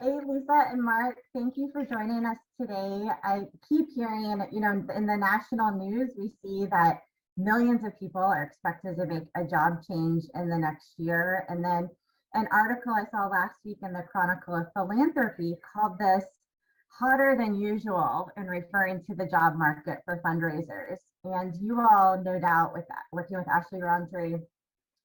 Hey, Lisa and Mark, thank you for joining us today. I keep hearing, in the national news, we see that millions of people are expected to make a job change in the next year. And then an article I saw last week in the Chronicle of Philanthropy called this hotter than usual in referring to the job market for fundraisers. And you all, no doubt, with that, working with Ashley Rountree,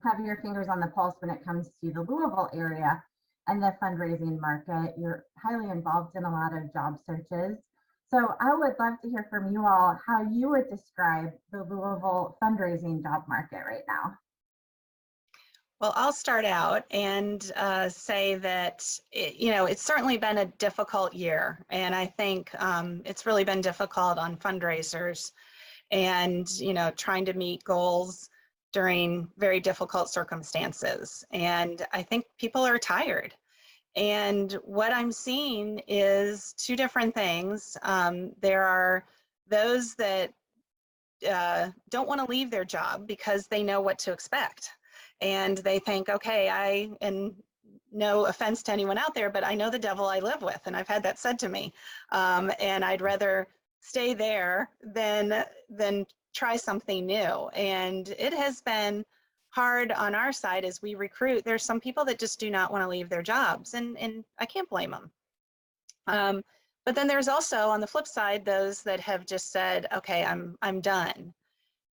having your fingers on the pulse when it comes to the Louisville area and the fundraising market. You're highly involved in a lot of job searches. So I would love to hear from you all how you would describe the Louisville fundraising job market right now. Well, I'll start out and say that it's certainly been a difficult year, and I think it's really been difficult on fundraisers, and trying to meet goals during very difficult circumstances. And I think people are tired. And what I'm seeing is two different things. There are those that don't want to leave their job because they know what to expect. And they think, okay, and no offense to anyone out there, but I know the devil I live with, and I've had that said to me. And I'd rather stay there than try something new. And it has been hard on our side as we recruit. There's some people that just do not want to leave their jobs, and I can't blame them. But then there's also, on the flip side, those that have just said, okay, I'm done.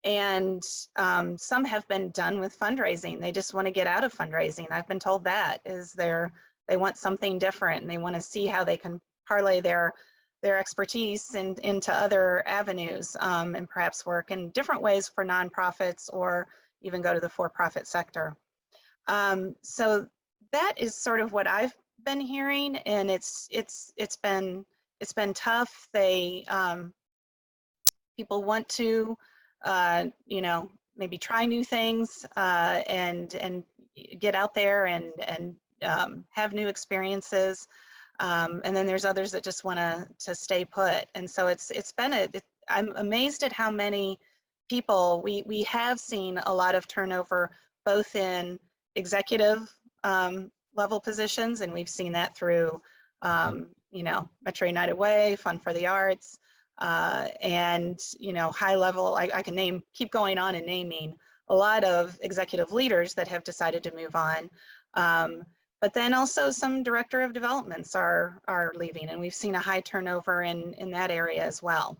And some have been done with fundraising. They just want to get out of fundraising. I've been told that is they want something different, and they want to see how they can parlay their expertise into other avenues, and perhaps work in different ways for nonprofits or even go to the for-profit sector. So that is sort of what I've been hearing, and it's been tough. People want to maybe try new things, and get out there and have new experiences. And then there's others that just want to stay put. And so I'm amazed at how many people we have seen a lot of turnover, both in executive level positions, and we've seen that through Metro United Way, Fund for the Arts, and high level. I can keep going on and naming a lot of executive leaders that have decided to move on. But then also some director of developments are leaving, and we've seen a high turnover in that area as well.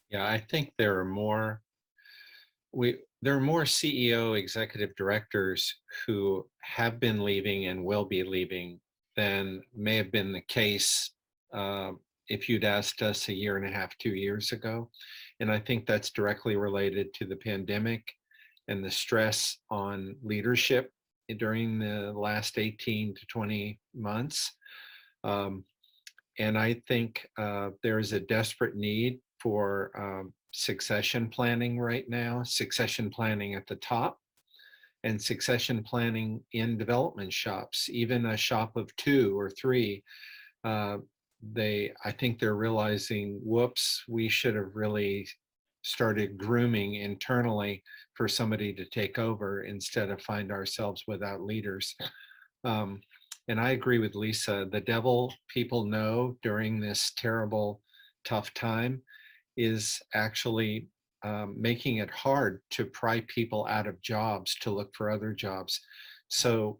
Yeah, I think there are more CEO executive directors who have been leaving and will be leaving than may have been the case if you'd asked us a year and a half, 2 years ago. And I think that's directly related to the pandemic and the stress on leadership during the last 18 to 20 months. And I think there's a desperate need for succession planning right now, succession planning at the top, and succession planning in development shops, even a shop of 2 or 3. I think they're realizing, whoops, we should have really started grooming internally for somebody to take over instead of find ourselves without leaders. And I agree with Lisa. The devil people know during this terrible, tough time is actually making it hard to pry people out of jobs to look for other jobs. So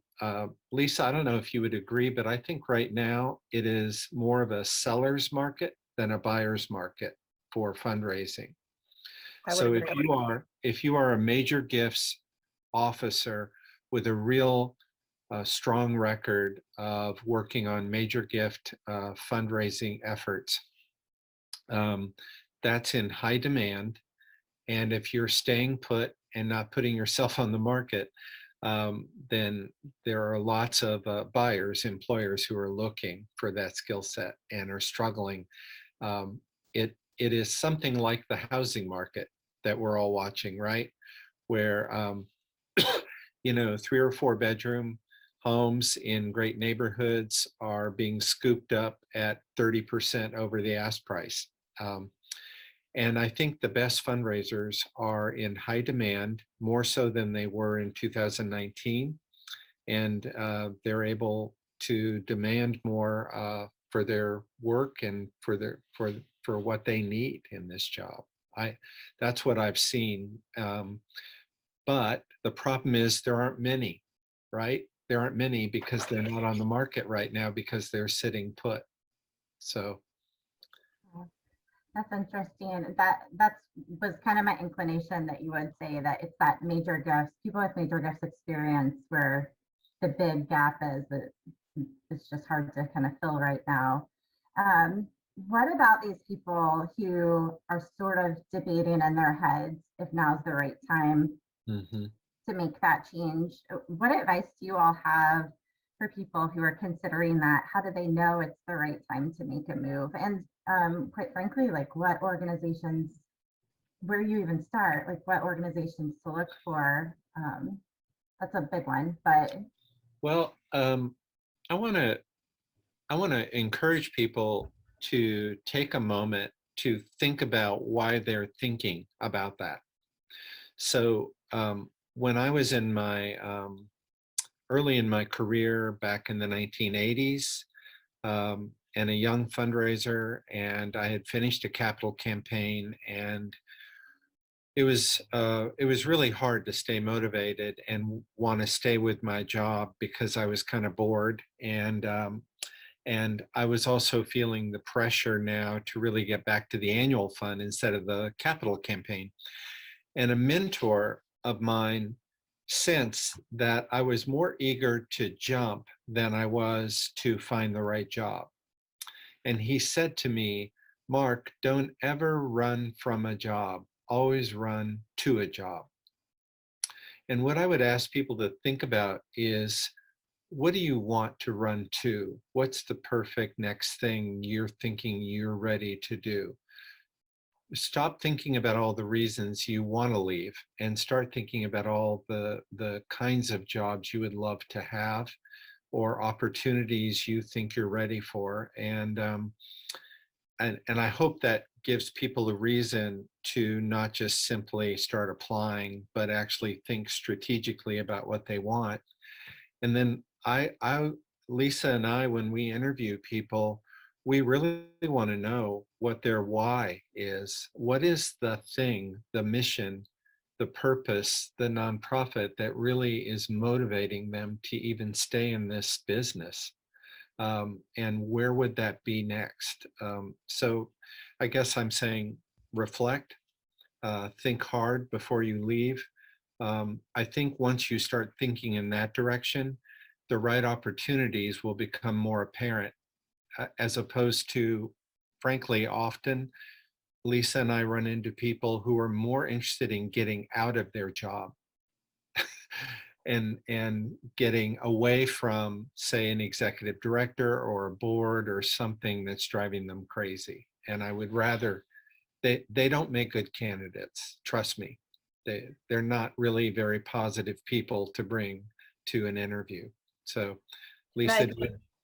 Lisa, I don't know if you would agree, but I think right now it is more of a seller's market than a buyer's market for fundraising. So if you are a major gifts officer with a real strong record of working on major gift fundraising efforts, that's in high demand. And if you're staying put and not putting yourself on the market, then there are lots of buyers, employers who are looking for that skill set and are struggling. It is something like the housing market that we're all watching, right? Where 3 or 4 bedroom homes in great neighborhoods are being scooped up at 30% over the ask price. And I think the best fundraisers are in high demand, more so than they were in 2019. And they're able to demand more for their work and for what they need in this job. That's what I've seen. But the problem is there aren't many, right? There aren't many because they're not on the market right now because they're sitting put. So that's interesting. That was kind of my inclination that you would say that it's that major gifts, people with major gifts experience where the big gap is that it's just hard to kind of fill right now. What about these people who are sort of debating in their heads if now's the right time mhm. to make that change? What advice do you all have for people who are considering that? How do they know it's the right time to make a move? And quite frankly, like what organizations, where you even start, like what organizations to look for? That's a big one, but Well, I want to encourage people to take a moment to think about why they're thinking about that. So when I was in my early in my career back in the 1980s, and a young fundraiser, and I had finished a capital campaign, and it was really hard to stay motivated and want to stay with my job because I was kind of bored, and I was also feeling the pressure now to really get back to the annual fund instead of the capital campaign. And a mentor of mine sensed that I was more eager to jump than I was to find the right job. And he said to me, Mark, don't ever run from a job, always run to a job. And what I would ask people to think about is, what do you want to run to? What's the perfect next thing you're thinking you're ready to do? Stop thinking about all the reasons you want to leave and start thinking about all the kinds of jobs you would love to have or opportunities you think you're ready for. And I hope that gives people a reason to not just simply start applying, but actually think strategically about what they want. And then Lisa and I, when we interview people, we really want to know what their why is. What is the thing, the mission, the purpose, the nonprofit that really is motivating them to even stay in this business? And where would that be next? So I guess I'm saying reflect, think hard before you leave. I think once you start thinking in that direction, the right opportunities will become more apparent, as opposed to, frankly, often Lisa and I run into people who are more interested in getting out of their job and getting away from, say, an executive director or a board or something that's driving them crazy. And I would rather, they don't make good candidates, trust me. They're not really very positive people to bring to an interview. So Lisa,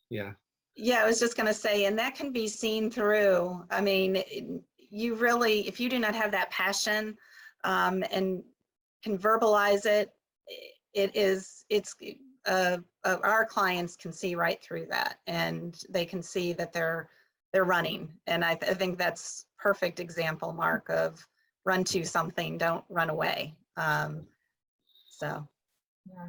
yeah. Yeah, I was just going to say, and that can be seen through, I mean, you really, if you do not have that passion and can verbalize it, our clients can see right through that, and they can see that they're running. And I think that's perfect example, Mark, of run to something, don't run away. So. yeah.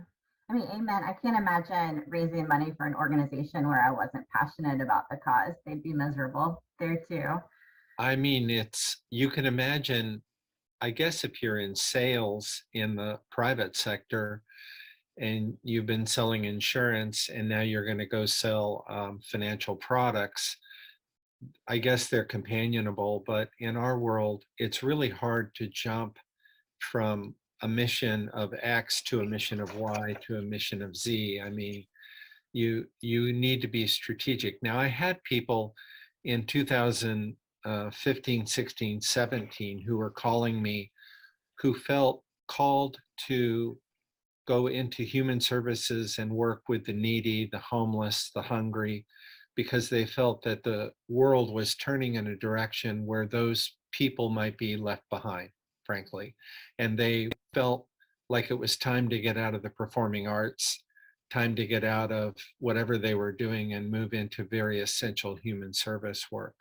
I mean, amen. I can't imagine raising money for an organization where I wasn't passionate about the cause. They'd be miserable there too. I mean, you can imagine, I guess if you're in sales in the private sector and you've been selling insurance and now you're going to go sell financial products, I guess they're companionable, but in our world, it's really hard to jump from a mission of X to a mission of Y to a mission of Z. I mean, you need to be strategic. Now, I had people in 2015, 16, 17 who were calling me who felt called to go into human services and work with the needy, the homeless, the hungry, because they felt that the world was turning in a direction where those people might be left behind, frankly. And they felt like it was time to get out of the performing arts, time to get out of whatever they were doing and move into very essential human service work.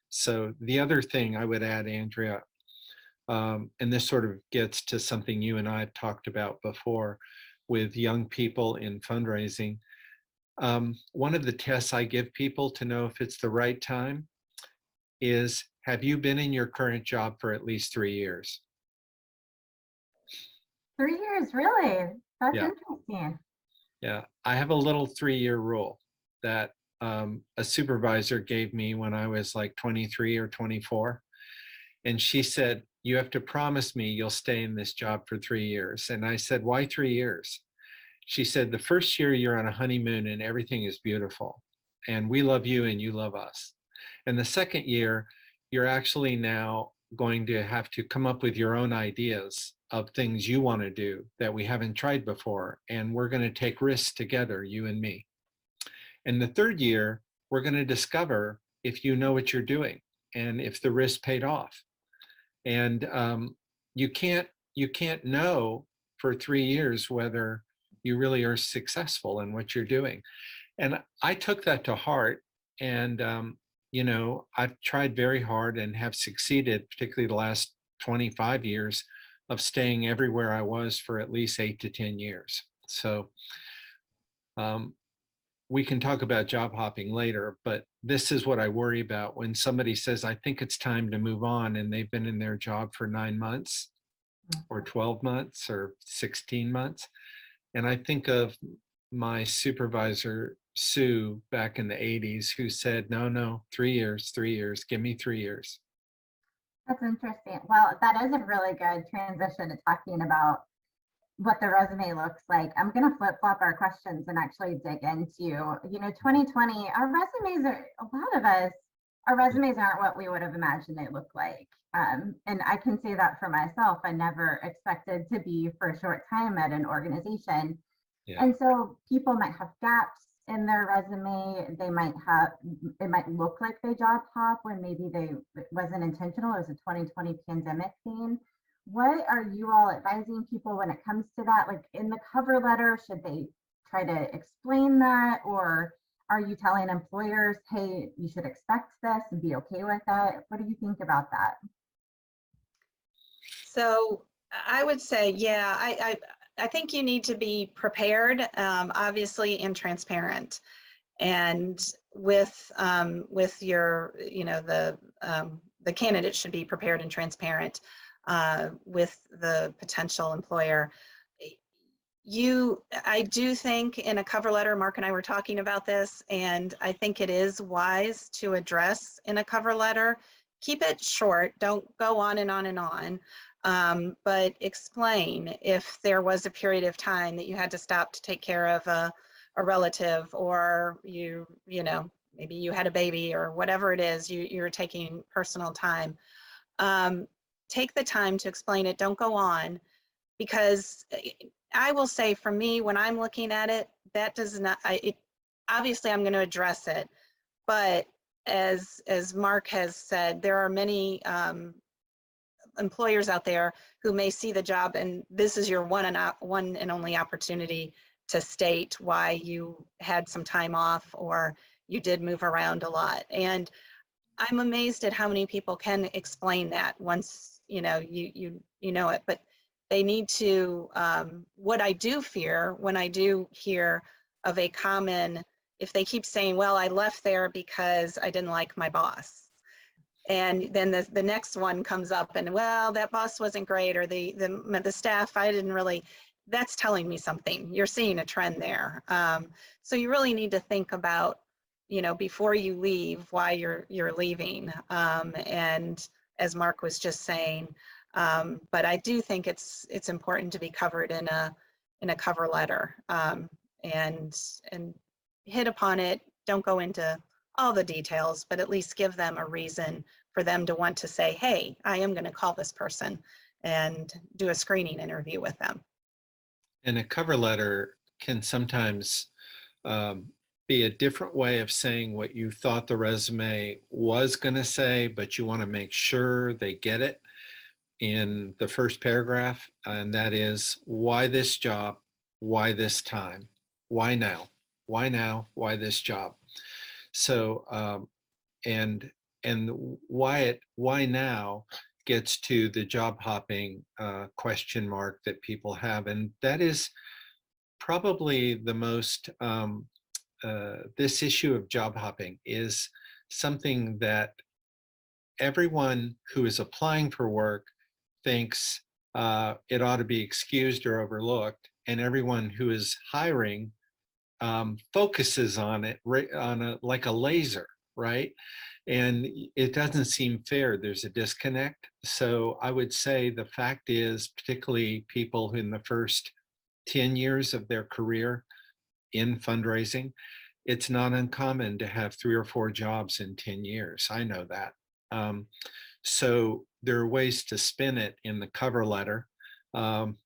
So the other thing I would add, Andrea, and this sort of gets to something you and I have talked about before with young people in fundraising. One of the tests I give people to know if it's the right time is, have you been in your current job for at least 3 years? 3 years, really? That's Yeah. interesting. Yeah, I have a little 3-year rule that a supervisor gave me when I was like 23 or 24. And she said, you have to promise me you'll stay in this job for 3 years. And I said, why 3 years? She said, the first year you're on a honeymoon and everything is beautiful. And we love you and you love us. And the second year, you're actually now going to have to come up with your own ideas of things you want to do that we haven't tried before. And we're going to take risks together, you and me. And the third year, we're going to discover if you know what you're doing and if the risk paid off. And you can't know for 3 years whether you really are successful in what you're doing. And I took that to heart. And I've tried very hard and have succeeded, particularly the last 25 years, of staying everywhere I was for at least 8 to 10 years. So we can talk about job hopping later, but this is what I worry about when somebody says, I think it's time to move on, and they've been in their job for 9 months or 12 months or 16 months. And I think of my supervisor, Sue, back in the 80s, who said, no, 3 years, give me 3 years. That's interesting. Well, that is a really good transition to talking about what the resume looks like. I'm going to flip flop our questions and actually dig into, 2020, our resumes are, a lot of us, our resumes aren't what we would have imagined they look like. And I can say that for myself. I never expected to be for a short time at an organization. Yeah. And so people might have gaps in their resume. They might have, it might look like they job hop when maybe it wasn't intentional. It was a 2020 pandemic thing. What are you all advising people when it comes to that? Like in the cover letter, should they try to explain that? Or are you telling employers, hey, you should expect this and be okay with that? What do you think about that? So I would say, yeah, I think you need to be prepared, obviously, and transparent. And with your, the candidate should be prepared and transparent with the potential employer. I do think in a cover letter, Mark and I were talking about this, and I think it is wise to address in a cover letter. Keep it short, don't go on and on and on, but explain if there was a period of time that you had to stop to take care of a relative, or maybe you had a baby or whatever it is, you're taking personal time. Take the time to explain it, don't go on, because I will say for me, when I'm looking at it, that does not, obviously I'm going to address it, but as Mark has said, there are many employers out there who may see the job, and this is your one and only opportunity to state why you had some time off or you did move around a lot. And I'm amazed at how many people can explain that once you know it, but they need to, what I do fear when I do hear of a common, if they keep saying, well, I left there because I didn't like my boss. And then the next one comes up and, well, that boss wasn't great, or the staff, I didn't really, that's telling me something. You're seeing a trend there. So you really need to think about, before you leave, why you're leaving. And as Mark was just saying, but I do think it's important to be covered in a cover letter, and hit upon it. Don't go into all the details, but at least give them a reason for them to want to say, hey, I am going to call this person and do a screening interview with them. And a cover letter can sometimes be a different way of saying what you thought the resume was going to say, but you want to make sure they get it in the first paragraph, and that is why this job, why this time? Why now? Why now? Why this job? So, and why now gets to the job hopping question mark that people have. And that is probably the most, this issue of job hopping is something that everyone who is applying for work thinks it ought to be excused or overlooked, and everyone who is hiring focuses on it like a laser, right? And it doesn't seem fair. There's a disconnect. So I would say the fact is, particularly people in the first 10 years of their career in fundraising, it's not uncommon to have 3 or 4 jobs in 10 years. I know that. So there are ways to spin it in the cover letter. And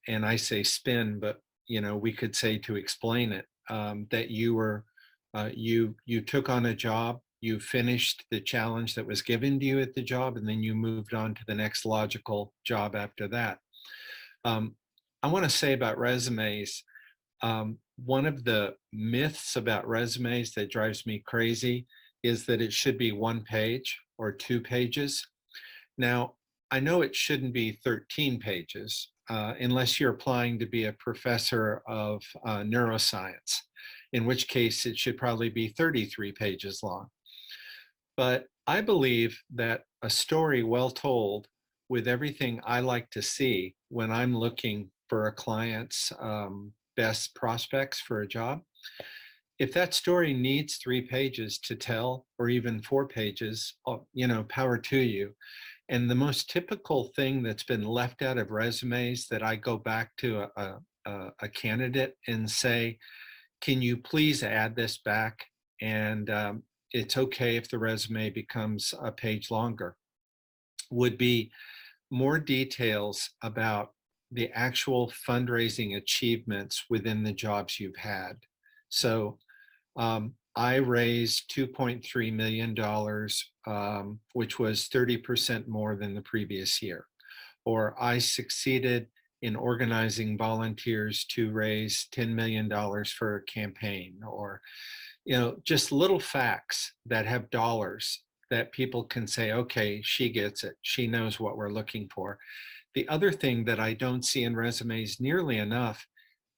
I say spin, but we could say to explain it, that you took on a job, you finished the challenge that was given to you at the job, and then you moved on to the next logical job after that. I want to say about resumes, one of the myths about resumes that drives me crazy is that it should be 1 page or 2 pages. Now, I know it shouldn't be 13 pages unless you're applying to be a professor of neuroscience, in which case it should probably be 33 pages long. But I believe that a story well told with everything I like to see when I'm looking for a client's best prospects for a job, if that story needs 3 pages to tell, or even 4 pages, power to you. And the most typical thing that's been left out of resumes that I go back to a candidate and say, can you please add this back? And it's okay if the resume becomes a page longer, would be more details about the actual fundraising achievements within the jobs you've had. So I raised $2.3 million, which was 30% more than the previous year. Or I succeeded in organizing volunteers to raise $10 million for a campaign, or, just little facts that have dollars that people can say, okay, she gets it. She knows what we're looking for. The other thing that I don't see in resumes nearly enough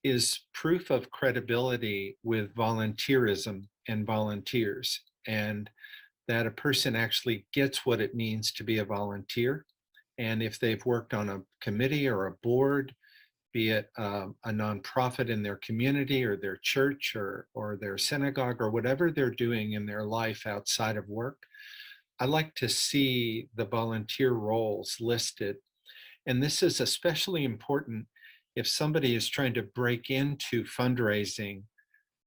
is proof of credibility with volunteerism and volunteers, and that a person actually gets what it means to be a volunteer. And if they've worked on a committee or a board, be it a nonprofit in their community or their church or their synagogue or whatever they're doing in their life outside of work, I like to see the volunteer roles listed. And this is especially important if somebody is trying to break into fundraising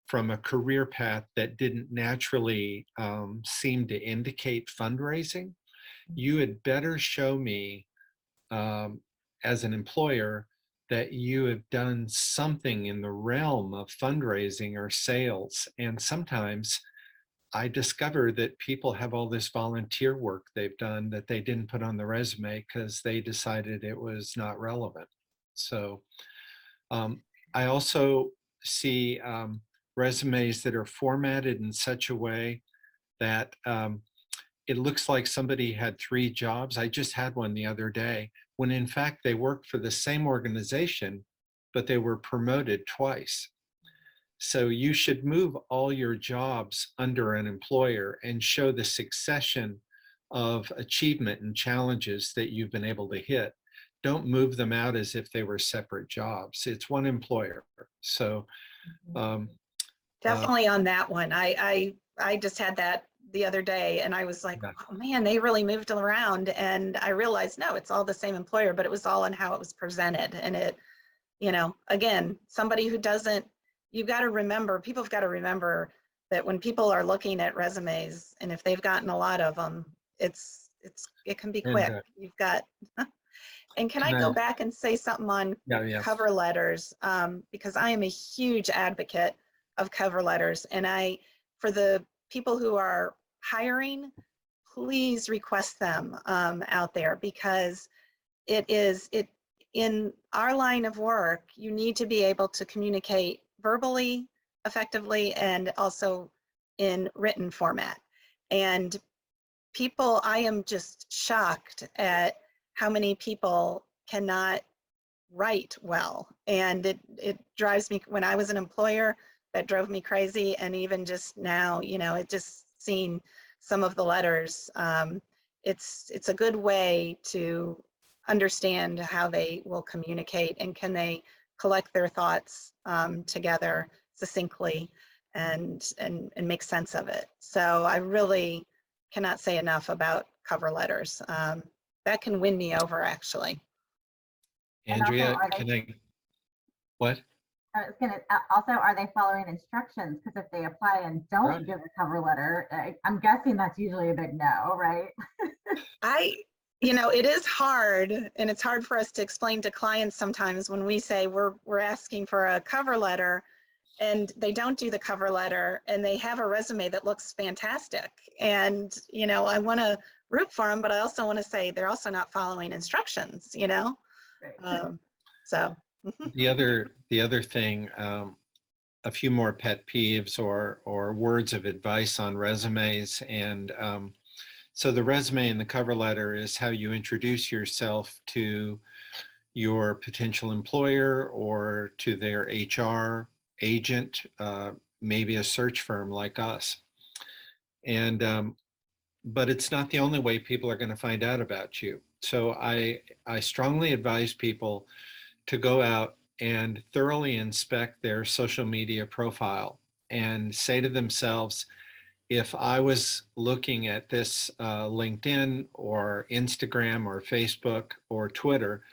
from a career path that didn't naturally seem to indicate fundraising. You had better show me as an employer that you have done something in the realm of fundraising or sales. And sometimes I discover that people have all this volunteer work they've done that they didn't put on the resume because they decided it was not relevant. So I also see resumes that are formatted in such a way that it looks like somebody had 3 jobs. I just had one the other day, when in fact they worked for the same organization, but they were promoted twice. So you should move all your jobs under an employer and show the succession of achievement and challenges that you've been able to hit. Don't move them out as if they were separate jobs. It's one employer. So Definitely on that one. I just had that the other day, and I was like, oh man, they really moved around. And I realized, no, it's all the same employer, but it was all on how it was presented. And it, again, somebody who doesn't, you've got to remember, people have got to remember that when people are looking at resumes, and if they've gotten a lot of them, it can be quick. You've got, and can I go back and say something on cover letters? Because I am a huge advocate of cover letters. And for the people who are hiring, please request them out there, because in our line of work, you need to be able to communicate verbally, effectively, and also in written format. And I am just shocked at how many people cannot write well. And it drives me, when I was an employer, that drove me crazy. And even just now, it just seeing some of the letters, it's a good way to understand how they will communicate and can they collect their thoughts together succinctly and make sense of it. So I really cannot say enough about cover letters. That can win me over, actually. And also, Andrea, are can they, I, what? I was gonna, also, are they following instructions? Because if they apply and don't Right. give a cover letter, I'm guessing that's usually a big no, right? It is hard, and it's hard for us to explain to clients sometimes when we say we're asking for a cover letter and they don't do the cover letter and they have a resume that looks fantastic. And, I want to root for them, but I also want to say they're also not following instructions, Right. So. The other thing, a few more pet peeves or words of advice on resumes. And so the resume and the cover letter is how you introduce yourself to your potential employer or to their HR agent, maybe a search firm like us. And but it's not the only way people are going to find out about you. So I strongly advise people to go out and thoroughly inspect their social media profile and say to themselves, if I was looking at this LinkedIn or Instagram or Facebook or Twitter,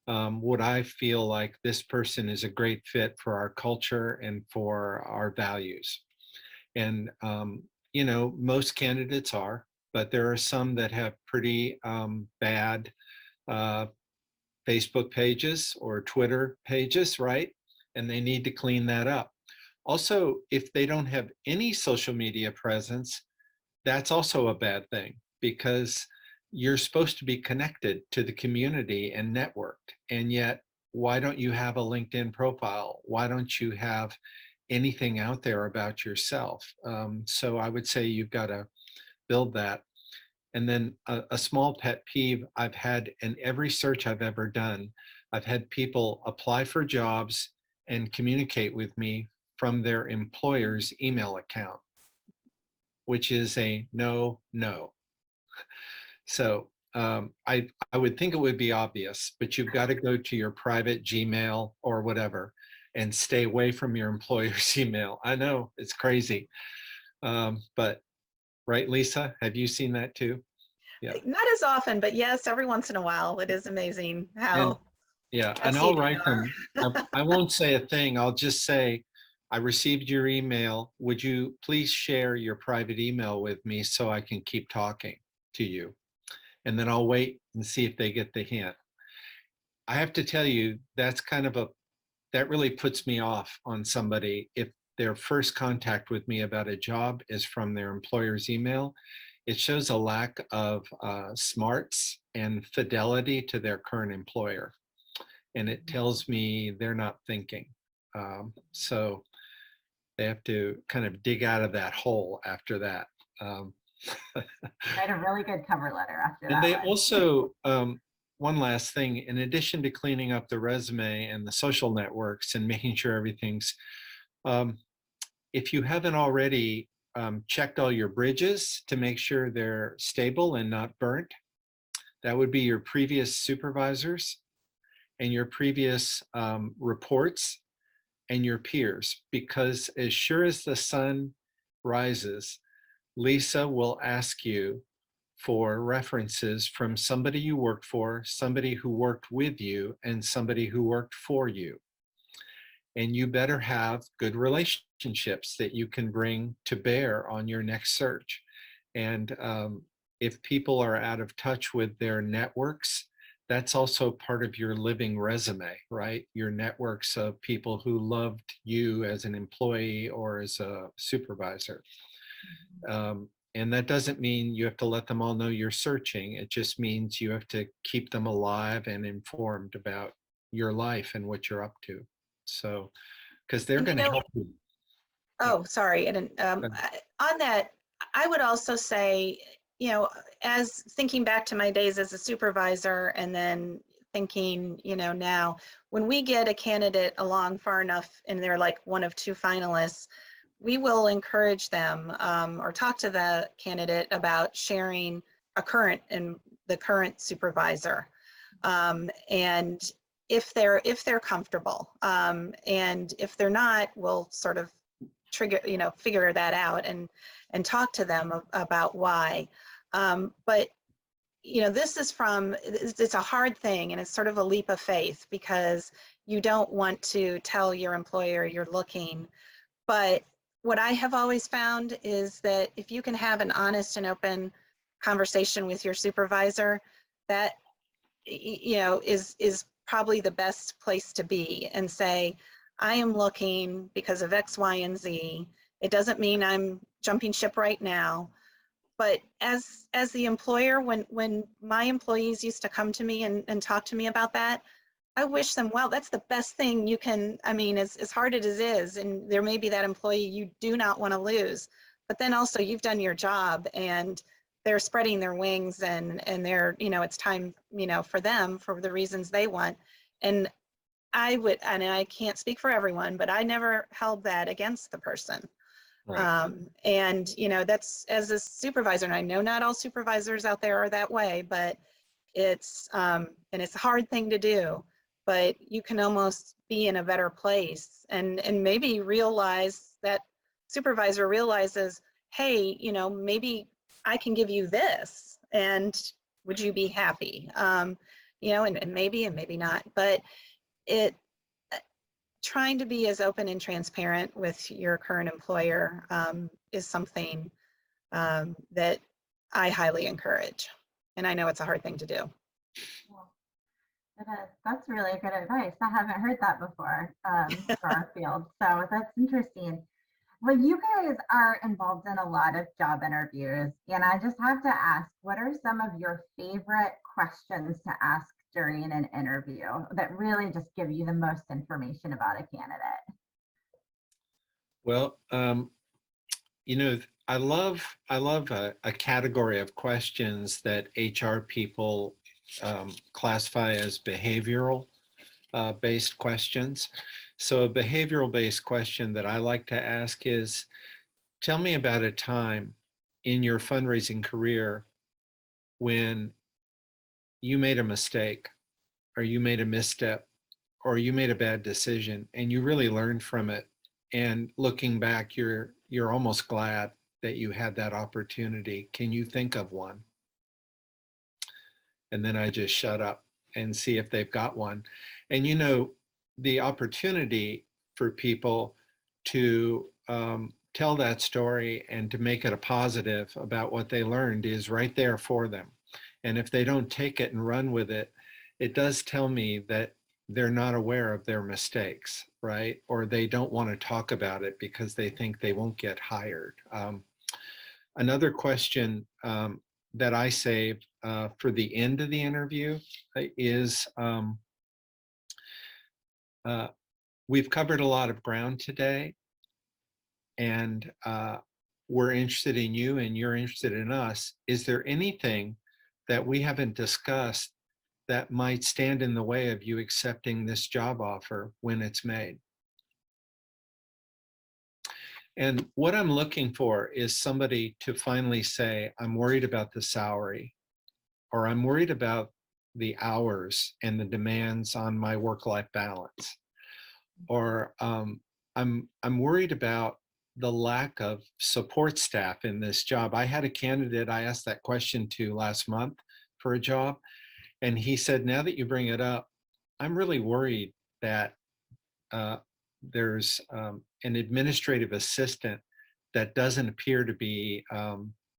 would I feel like this person is a great fit for our culture and for our values? And, most candidates are, but there are some that have pretty bad uh, Facebook pages or Twitter pages, right? And they need to clean that up. Also, if they don't have any social media presence, that's also a bad thing because you're supposed to be connected to the community and networked. And yet, why don't you have a LinkedIn profile? Why don't you have anything out there about yourself? So I would say you've got to build that. And then a small pet peeve I've had in every search I've ever done, I've had people apply for jobs and communicate with me from their employer's email account, which is a no, no. So I would think it would be obvious, but you've got to go to your private Gmail or whatever and stay away from your employer's email. I know it's crazy, but right, Lisa, have you seen that too? Yeah. Not as often, but yes, every once in a while. It is amazing And how yeah, and messy I'll they write are. them. I won't say a thing. I'll just say, I received your email. Would you please share your private email with me so I can keep talking to you? And then I'll wait and see if they get the hint. I have to tell you, that really puts me off on somebody if their first contact with me about a job is from their employer's email. It shows a lack of smarts and fidelity to their current employer. And it tells me they're not thinking. So they have to kind of dig out of that hole after that. Um, Write a really good cover letter after and that they one. also, one last thing, in addition to cleaning up the resume and the social networks and making sure everything's, if you haven't already checked all your bridges to make sure they're stable and not burnt, that would be your previous supervisors and your previous reports and your peers, because as sure as the sun rises, Lisa will ask you for references from somebody you worked for, somebody who worked with you, and somebody who worked for you. And you better have good relationships that you can bring to bear on your next search. And if people are out of touch with their networks, that's also part of your living resume, right? Your networks of people who loved you as an employee or as a supervisor. And that doesn't mean you have to let them all know you're searching. It just means you have to keep them alive and informed about your life and what you're up to. So, because they're And going to help you. oh, sorry. And on that, I would also say, as thinking back to my days as a supervisor and then thinking, now when we get a candidate along far enough and they're like one of two finalists, we will encourage them or talk to the candidate about sharing the current supervisor. And if they're comfortable, and if they're not, we'll sort of figure that out and talk to them about why. But it's a hard thing, and it's sort of a leap of faith, because you don't want to tell your employer you're looking. But what I have always found is that if you can have an honest and open conversation with your supervisor, that is probably the best place to be, and say, I am looking because of X, Y, and Z. It doesn't mean I'm jumping ship right now. But as the employer, when my employees used to come to me and talk to me about that, I wish them well. That's the best thing you can, as hard as it is, and there may be that employee you do not want to lose, but then also you've done your job and they're spreading their wings, and they're, it's time, for them, for the reasons they want. And I can't speak for everyone, but I never held that against the person. Right. And, that's, as a supervisor, and I know not all supervisors out there are that way, but it's a hard thing to do, but you can almost be in a better place, and maybe realize that supervisor realizes, hey, maybe I can give you this, and would you be happy? And maybe not, but trying to be as open and transparent with your current employer is something that I highly encourage. And I know it's a hard thing to do. That's really good advice. I haven't heard that before for our field. So that's interesting. Well, you guys are involved in a lot of job interviews, and I just have to ask, what are some of your favorite questions to ask during an interview that really just give you the most information about a candidate? Well, I love a category of questions that HR people classify as behavioral based questions. So a behavioral based question that I like to ask is, tell me about a time in your fundraising career when you made a mistake, or you made a misstep, or you made a bad decision and you really learned from it. And looking back, you're almost glad that you had that opportunity. Can you think of one? And then I just shut up and see if they've got one. And the opportunity for people to tell that story and to make it a positive about what they learned is right there for them. And if they don't take it and run with it, it does tell me that they're not aware of their mistakes, right? Or they don't want to talk about it because they think they won't get hired. Another question that I save for the end of the interview is, we've covered a lot of ground today, and we're interested in you and you're interested in us. Is there anything that we haven't discussed that might stand in the way of you accepting this job offer when it's made? And what I'm looking for is somebody to finally say, I'm worried about the salary, or I'm worried about the hours and the demands on my work-life balance, or I'm worried about the lack of support staff in this job. I had a candidate I asked that question to last month for a job, and he said, now that you bring it up, I'm really worried that there's an administrative assistant that doesn't appear to be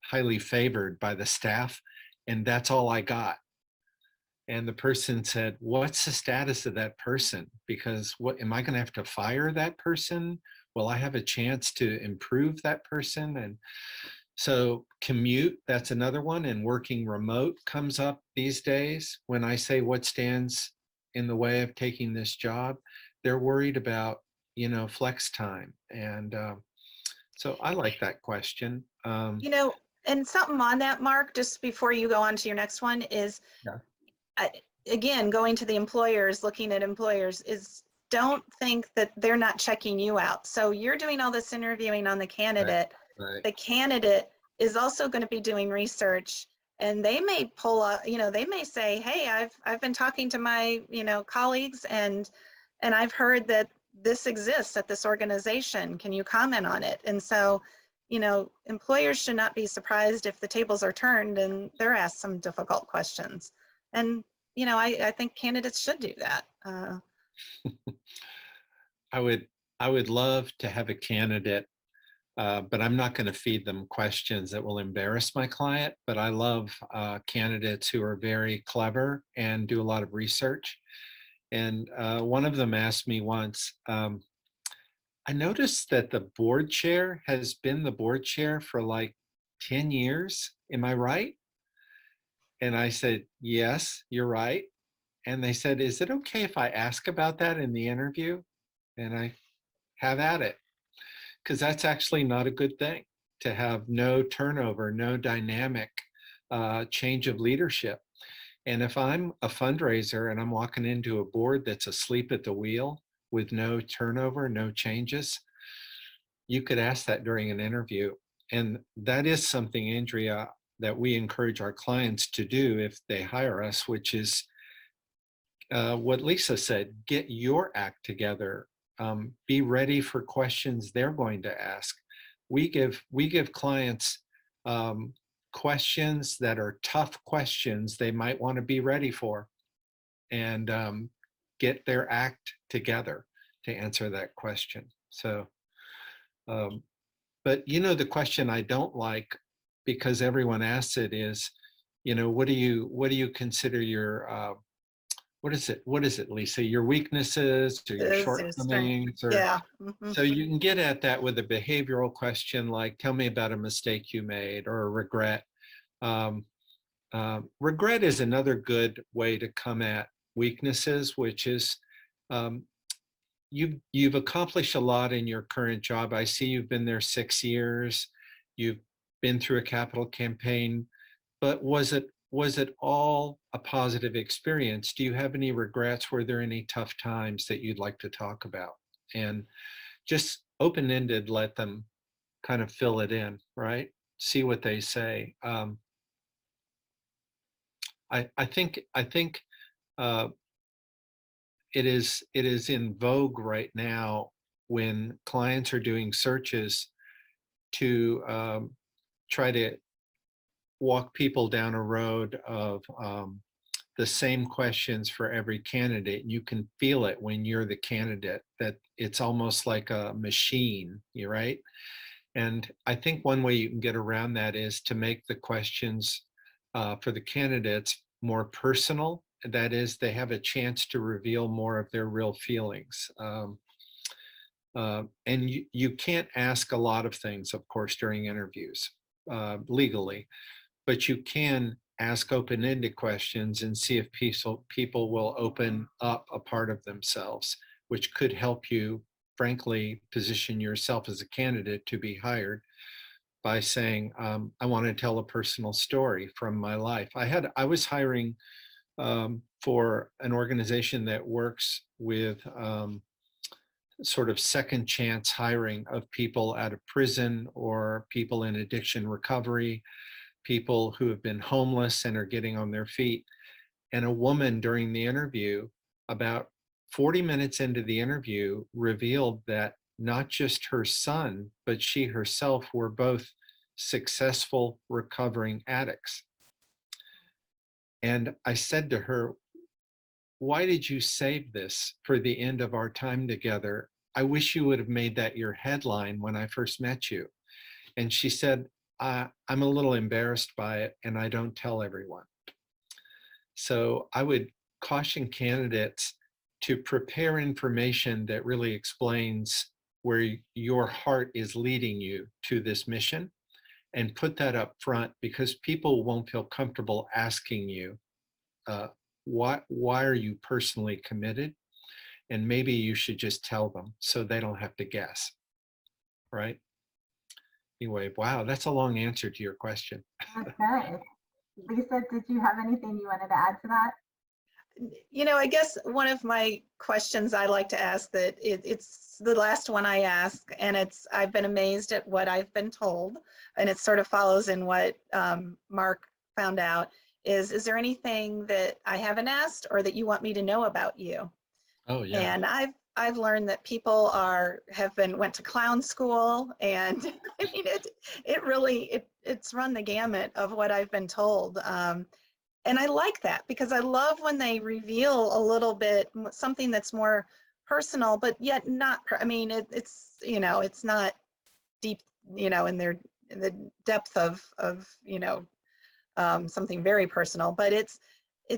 highly favored by the staff, and that's all I got. And the person said, what's the status of that person? Because what, am I going to have to fire that person? Will I have a chance to improve that person? And so commute, that's another one. And working remote comes up these days. When I say what stands in the way of taking this job. They're worried about, flex time. And so I like that question. You know, and something on that, Mark, just before you go on to your next one is, Yeah. Again, going to the employers, looking at employers, is don't think that they're not checking you out. So you're doing all this interviewing on the candidate. Right. The candidate is also going to be doing research, and they may pull up, they may say, hey, I've been talking to my, colleagues, and I've heard that this exists at this organization. Can you comment on it? And so, employers should not be surprised if the tables are turned and they're asked some difficult questions. And, I think candidates should do that. I would love to have a candidate, but I'm not going to feed them questions that will embarrass my client. But I love candidates who are very clever and do a lot of research. And one of them asked me once, I noticed that the board chair has been the board chair for like 10 years. Am I right? And I said, yes, you're right. And they said, is it okay if I ask about that in the interview? And I have at it, because that's actually not a good thing to have no turnover, no dynamic change of leadership. And if I'm a fundraiser and I'm walking into a board that's asleep at the wheel with no turnover, no changes, you could ask that during an interview. And that is something, Andrea, that we encourage our clients to do if they hire us, which is what Lisa said, get your act together. Be ready for questions they're going to ask. We give clients questions that are tough questions they might want to be ready for, and get their act together to answer that question. So, but the question I don't like, because everyone asks it, is, what do you consider your what is it, Lisa? Your weaknesses or your shortcomings? Or Yeah. so you can get at that with a behavioral question like, tell me about a mistake you made, or a regret. Regret is another good way to come at weaknesses, which is you've accomplished a lot in your current job. I see you've been there 6 years. You've been through a capital campaign, but was it all a positive experience? Do you have any regrets? Were there any tough times that you'd like to talk about? And just open-ended, let them kind of fill it in, right? See what they say. I think it is in vogue right now, when clients are doing searches, to try to walk people down a road of the same questions for every candidate. And you can feel it when you're the candidate, that it's almost like a machine, right? And I think one way you can get around that is to make the questions for the candidates more personal. That is, they have a chance to reveal more of their real feelings. And you can't ask a lot of things, of course, during interviews legally, but you can ask open-ended questions and see if people will open up a part of themselves, which could help you, frankly, position yourself as a candidate to be hired, by saying, I want to tell a personal story from my life. I was hiring for an organization that works with sort of second chance hiring of people out of prison, or people in addiction recovery, people who have been homeless and are getting on their feet. And a woman during the interview, about 40 minutes into the interview, revealed that not just her son, but she herself were both successful recovering addicts. And I said to her, why did you save this for the end of our time together? I wish you would have made that your headline when I first met you. And she said, I'm a little embarrassed by it, and I don't tell everyone. So I would caution candidates to prepare information that really explains where your heart is leading you to this mission, and put that up front, because people won't feel comfortable asking you why are you personally committed? And maybe you should just tell them so they don't have to guess, right? Anyway, wow, that's a long answer to your question. That's good. Lisa, did you have anything you wanted to add to that? I guess one of my questions I like to ask that it's the last one I ask, and I've been amazed at what I've been told, and it sort of follows in what Mark found out, is there anything that I haven't asked or that you want me to know about you? Oh, yeah. And I've learned that people went to clown school, and I mean it really it's run the gamut of what I've been told. And I like that because I love when they reveal a little bit something that's more personal, but yet not. I mean, it's not deep, in the depth of something very personal, but it's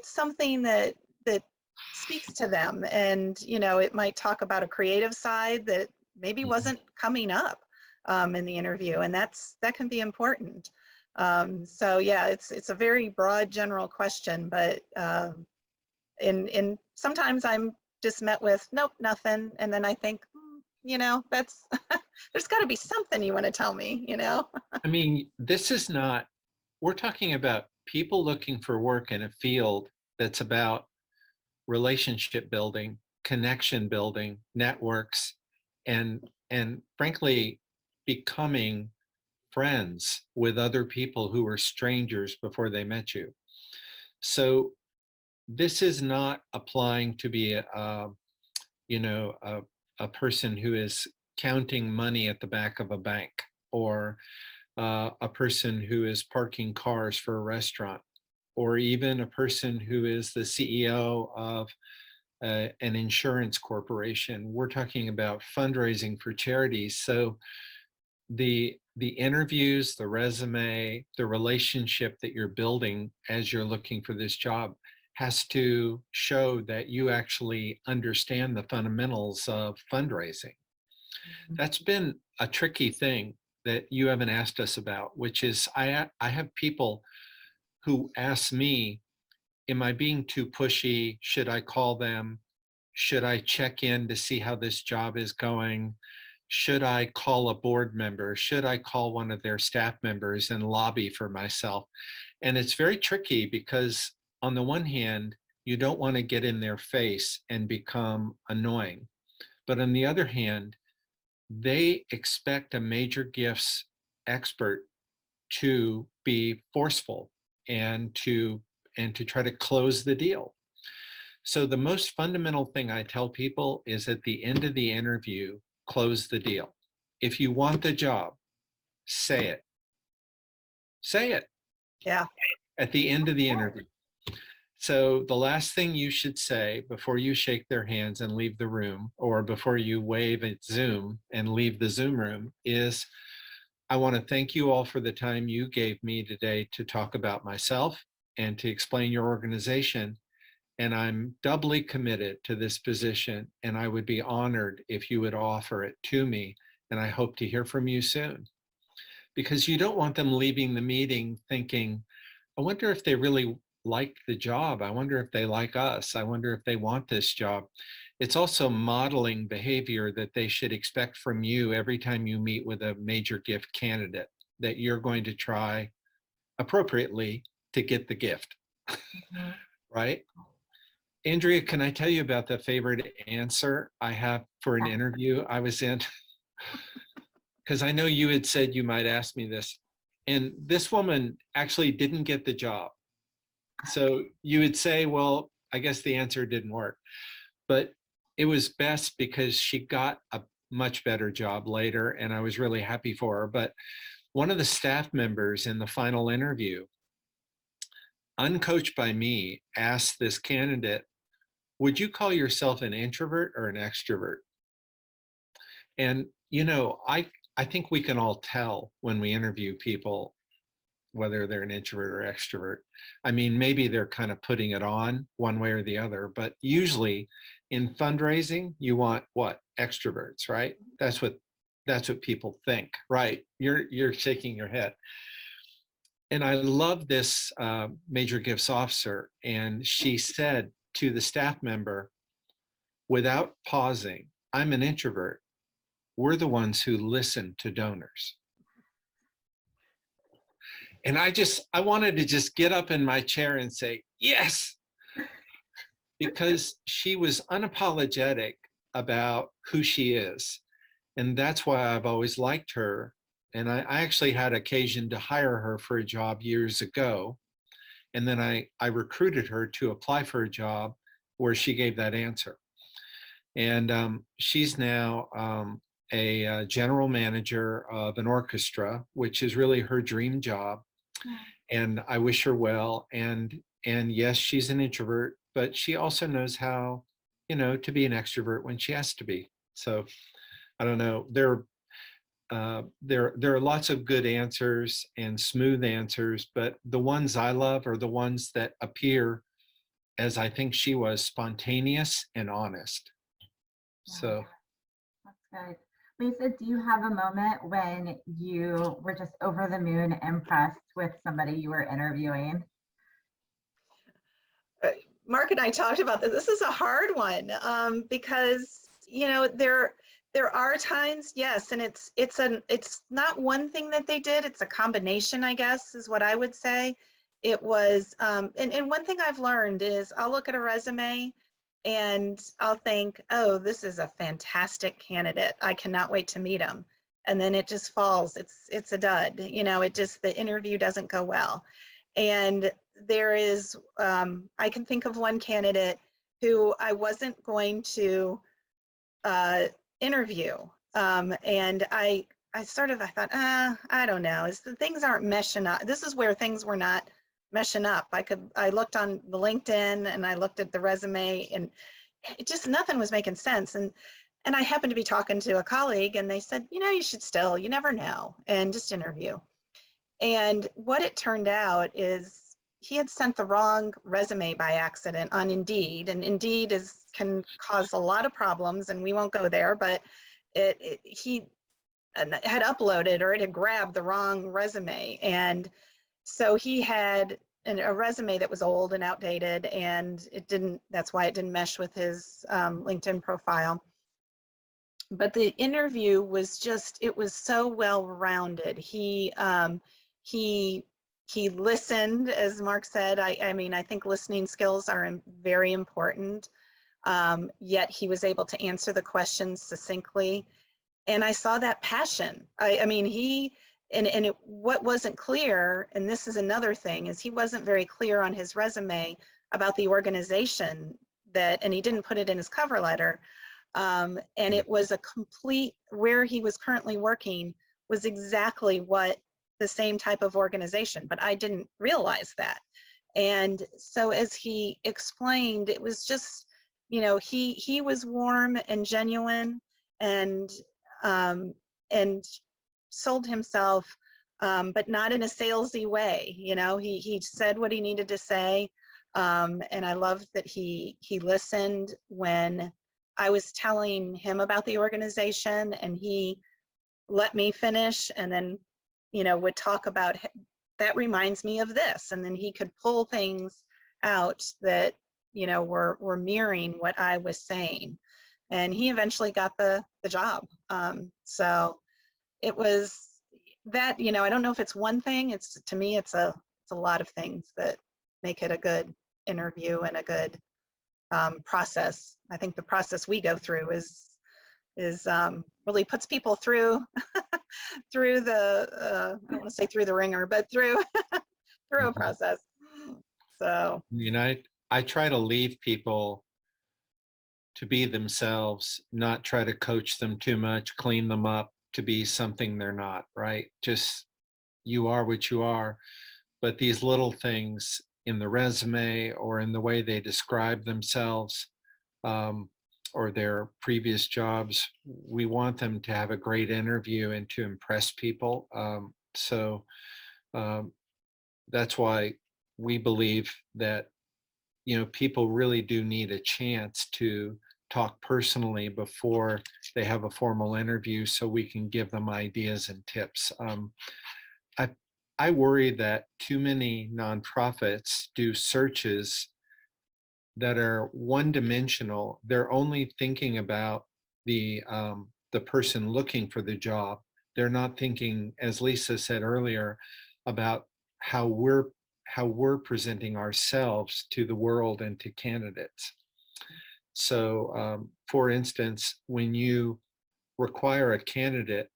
something that speaks to them, and it might talk about a creative side that maybe wasn't coming up in the interview, and that can be important. So yeah, it's a very broad general question, but in sometimes I'm just met with nope, nothing, and then I think that's there's got to be something you want to tell me. I mean, this is not, we're talking about people looking for work in a field that's about relationship building, connection building, networks, and frankly, becoming friends with other people who were strangers before they met you. So this is not applying to be a person who is counting money at the back of a bank, or a person who is parking cars for a restaurant, or even a person who is the CEO of an insurance corporation. We're talking about fundraising for charities. So the interviews, the resume, the relationship that you're building as you're looking for this job has to show that you actually understand the fundamentals of fundraising. That's been a tricky thing that you haven't asked us about, which is I have people who ask me, am I being too pushy? Should I call them? Should I check in to see how this job is going? Should I call a board member? Should I call one of their staff members and lobby for myself? And it's very tricky because on the one hand, you don't want to get in their face and become annoying. But on the other hand, they expect a major gifts expert to be forceful and to try to close the deal. So the most fundamental thing I tell people is at the end of the interview, close the deal. If you want the job, say it. Say it. Yeah. At the end of the interview. So the last thing you should say before you shake their hands and leave the room, or before you wave at Zoom and leave the Zoom room, is I want to thank you all for the time you gave me today to talk about myself and to explain your organization. And I'm doubly committed to this position, and I would be honored if you would offer it to me. And I hope to hear from you soon. Because you don't want them leaving the meeting thinking, I wonder if they really like the job. I wonder if they like us. I wonder if they want this job. It's also modeling behavior that they should expect from you every time you meet with a major gift candidate, that you're going to try appropriately to get the gift, right? Andrea, can I tell you about the favorite answer I have for an interview I was in? Because I know you had said you might ask me this. And this woman actually didn't get the job. So you would say, well, I guess the answer didn't work. But it was best because she got a much better job later, and I was really happy for her. But one of the staff members in the final interview, uncoached by me, asked this candidate, would you call yourself an introvert or an extrovert? And, I think we can all tell when we interview people whether they're an introvert or extrovert. I mean, maybe they're kind of putting it on one way or the other, but usually in fundraising, you want what? Extroverts, right? That's what people think, right? You're shaking your head. And I love this major gifts officer. And she said to the staff member, without pausing, I'm an introvert. We're the ones who listen to donors. And I wanted to just get up in my chair and say, yes, because she was unapologetic about who she is. And that's why I've always liked her. And I actually had occasion to hire her for a job years ago. And then I recruited her to apply for a job where she gave that answer. And she's now a general manager of an orchestra, which is really her dream job. And I wish her well. And yes, she's an introvert, but she also knows how, to be an extrovert when she has to be. So I don't know. There are lots of good answers and smooth answers, but the ones I love are the ones that appear, as I think she was, spontaneous and honest. So that's good. Lisa, do you have a moment when you were just over the moon impressed with somebody you were interviewing? Mark and I talked about this. This is a hard one because there are times, yes, and it's not one thing that they did. It's a combination, I guess, is what I would say. It was, and one thing I've learned is I'll look at a resume and I'll think, oh, this is a fantastic candidate. I cannot wait to meet him. And then it just falls. It's a dud. The interview doesn't go well. And there is, I can think of one candidate who I wasn't going to interview. And I thought, I don't know, things aren't meshing up. This is where things were not meshing up. I looked on the LinkedIn and I looked at the resume and nothing was making sense. And I happened to be talking to a colleague and they said, you should still, you never know, and just interview. And what it turned out is he had sent the wrong resume by accident on Indeed, and Indeed can cause a lot of problems, and we won't go there, but he had uploaded, or it had grabbed the wrong resume. And so he had a resume that was old and outdated, and that's why it didn't mesh with his LinkedIn profile. But the interview was it was so well-rounded. He listened, as Mark said. I think listening skills are very important. Yet he was able to answer the questions succinctly. And I saw that passion. What wasn't clear, and this is another thing, is he wasn't very clear on his resume about the organization and he didn't put it in his cover letter. And it was a complete, where he was currently working was exactly the same type of organization, but I didn't realize that. And so as he explained, it was just, he was warm and genuine and sold himself, but not in a salesy way. He said what he needed to say. And I loved that he listened when I was telling him about the organization, and he let me finish, and then, would talk about, that reminds me of this. And then he could pull things out that, were mirroring what I was saying. And he eventually got the job. So it was that, I don't know if it's one thing. To me, it's a lot of things that make it a good interview and a good process. I think the process we go through is really puts people through through the I don't want to say through the ringer, but through through a process. So I try to leave people to be themselves, not try to coach them too much, clean them up to be something they're not, right? Just, you are what you are. But these little things in the resume or in the way they describe themselves, or their previous jobs, we want them to have a great interview and to impress people. So that's why we believe that, people really do need a chance to talk personally before they have a formal interview, so we can give them ideas and tips. I worry that too many nonprofits do searches that are one-dimensional. They're only thinking about the person looking for the job. They're not thinking, as Lisa said earlier, about how we're presenting ourselves to the world and to candidates. So, for instance, when you require a candidate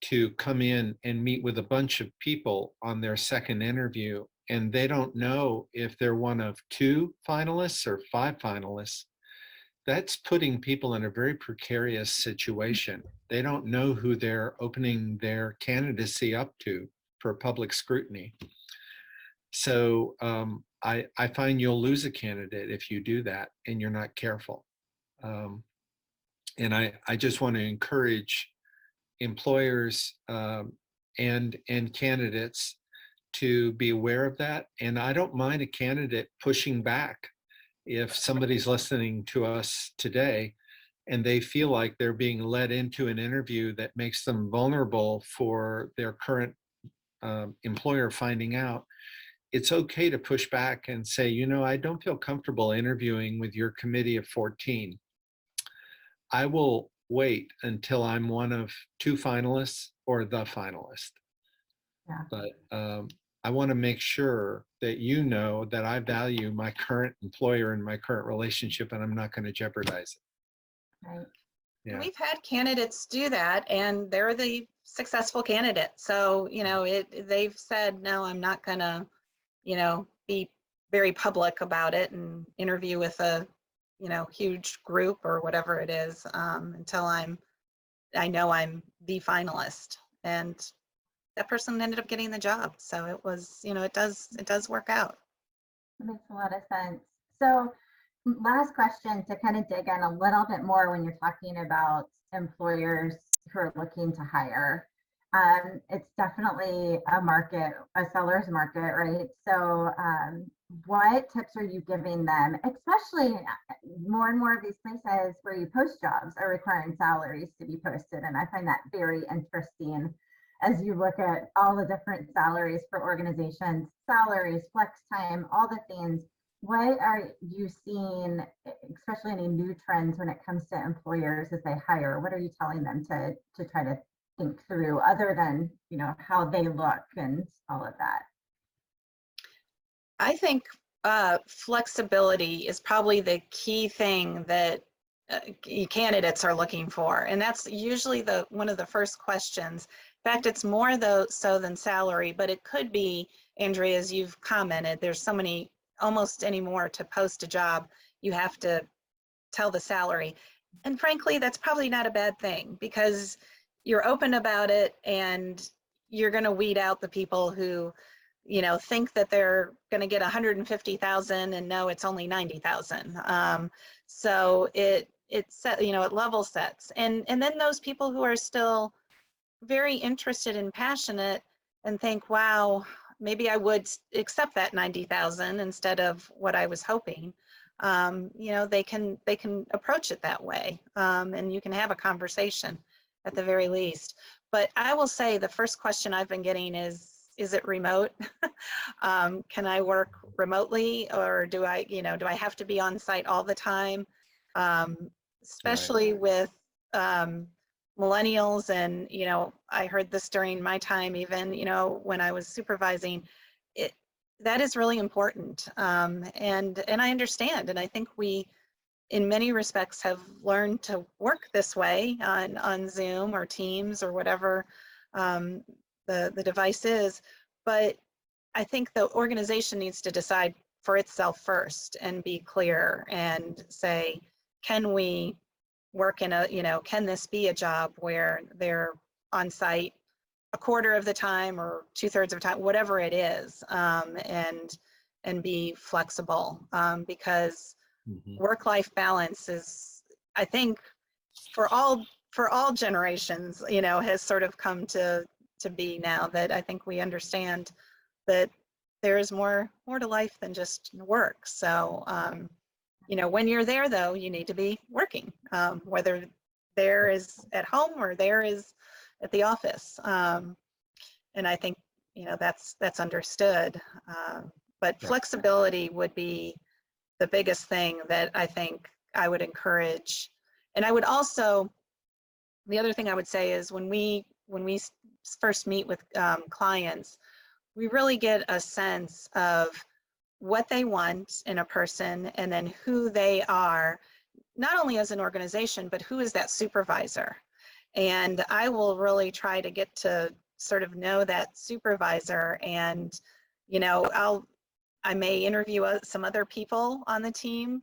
to come in and meet with a bunch of people on their second interview, and they don't know if they're one of 2 finalists or 5 finalists, that's putting people in a very precarious situation. They don't know who they're opening their candidacy up to for public scrutiny. So I find you'll lose a candidate if you do that and you're not careful. And I just want to encourage employers and candidates to be aware of that. And I don't mind a candidate pushing back if somebody's listening to us today and they feel like they're being led into an interview that makes them vulnerable for their current employer finding out. It's okay to push back and say, you know, I don't feel comfortable interviewing with your committee of 14. I will wait until I'm one of 2 finalists or the finalist. Yeah. But I want to make sure that you know that I value my current employer and my current relationship, and I'm not going to jeopardize it. Right. Yeah. We've had candidates do that, and they're the successful candidate. So, you know, they've said, no, I'm not going to, you know, be very public about it and interview with a, you know, huge group or whatever it is until I know I'm the finalist. And that person ended up getting the job. So it was, you know, it does work out. That makes a lot of sense. So last question to kind of dig in a little bit more when you're talking about employers who are looking to hire. It's definitely a market, a seller's market, right? So what tips are you giving them, especially more and more of these places where you post jobs are requiring salaries to be posted. And I find that very interesting as you look at all the different salaries for organizations, salaries, flex time, all the things. What are you seeing, especially any new trends when it comes to employers as they hire? What are you telling them to try to think through other than, you know, how they look and all of that? I think flexibility is probably the key thing that candidates are looking for, and that's usually one of the first questions. In fact, it's more so than salary, but it could be, Andrea, as you've commented, there's so many, almost anymore to post a job, you have to tell the salary. And frankly, that's probably not a bad thing because you're open about it and you're going to weed out the people who, you know, think that they're going to get 150,000 and no, it's only 90,000. So it set, you know, it level sets. And then those people who are still very interested and passionate and think, wow, maybe I would accept that 90,000 instead of what I was hoping. You know, they can approach it that way, and you can have a conversation at the very least. But I will say the first question I've been getting is it remote? Can I work remotely, or do I have to be on site all the time? Especially with millennials, and you know, I heard this during my time, even, you know, when I was supervising, that is really important. And I understand, and I think we, in many respects, have learned to work this way on Zoom or Teams or whatever the device is. But I think the organization needs to decide for itself first and be clear and say, can we work in a, you know, can this be a job where they're on site a quarter of the time or 2/3 of the time, whatever it is, and be flexible, because work-life balance is, I think, for all generations, you know, has sort of come to be now, that I think we understand that there is more to life than just work. So you know, when you're there, though, you need to be working, whether there is at home or there is at the office. And I think that's understood. But flexibility would be the biggest thing that I think I would encourage. And I would also, the other thing I would say is when we first meet with clients, we really get a sense of what they want in a person and then who they are, not only as an organization, but who is that supervisor. And I will really try to get to sort of know that supervisor, and, I may interview some other people on the team,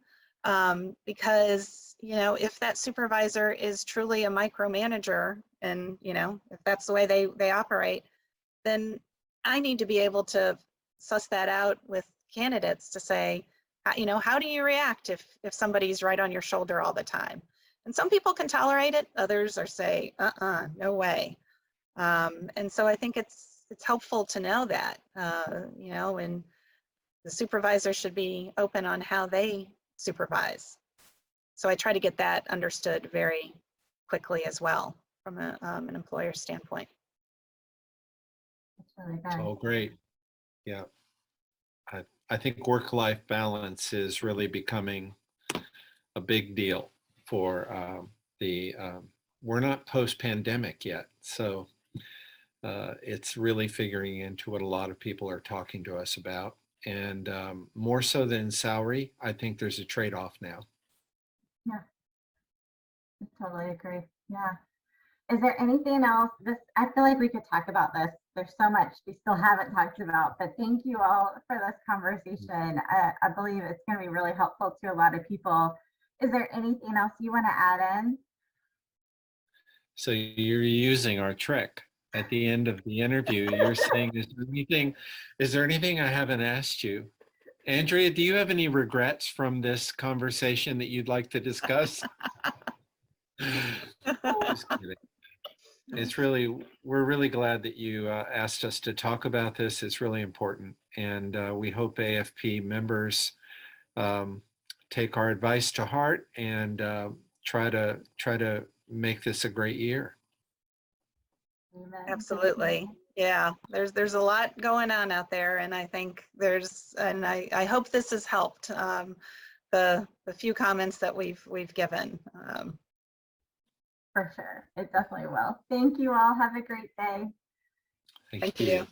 because, if that supervisor is truly a micromanager and, if that's the way they operate, then I need to be able to suss that out with candidates to say, how do you react if somebody's right on your shoulder all the time? And some people can tolerate it, others are say, no way. And so I think it's helpful to know that, and the supervisor should be open on how they supervise. So I try to get that understood very quickly as well from an employer standpoint. That's really good. Oh, great. Yeah. I think work-life balance is really becoming a big deal for we're not post-pandemic yet. So it's really figuring into what a lot of people are talking to us about. And more so than salary, I think there's a trade-off now. Yeah, I totally agree. Yeah. Is there anything else? I feel like we could talk about this. There's so much we still haven't talked about, but thank you all for this conversation. I believe it's going to be really helpful to a lot of people. Is there anything else you want to add in? So you're using our trick at the end of the interview. You're saying, is there anything I haven't asked you? Andrea, do you have any regrets from this conversation that you'd like to discuss? Just kidding. We're really glad that you asked us to talk about this. It's really important. And we hope AFP members take our advice to heart and try to make this a great year. Amen. Absolutely. Yeah, there's a lot going on out there, and I think I hope this has helped, the few comments that we've given. For sure. It definitely will. Thank you all. Have a great day. Thank you.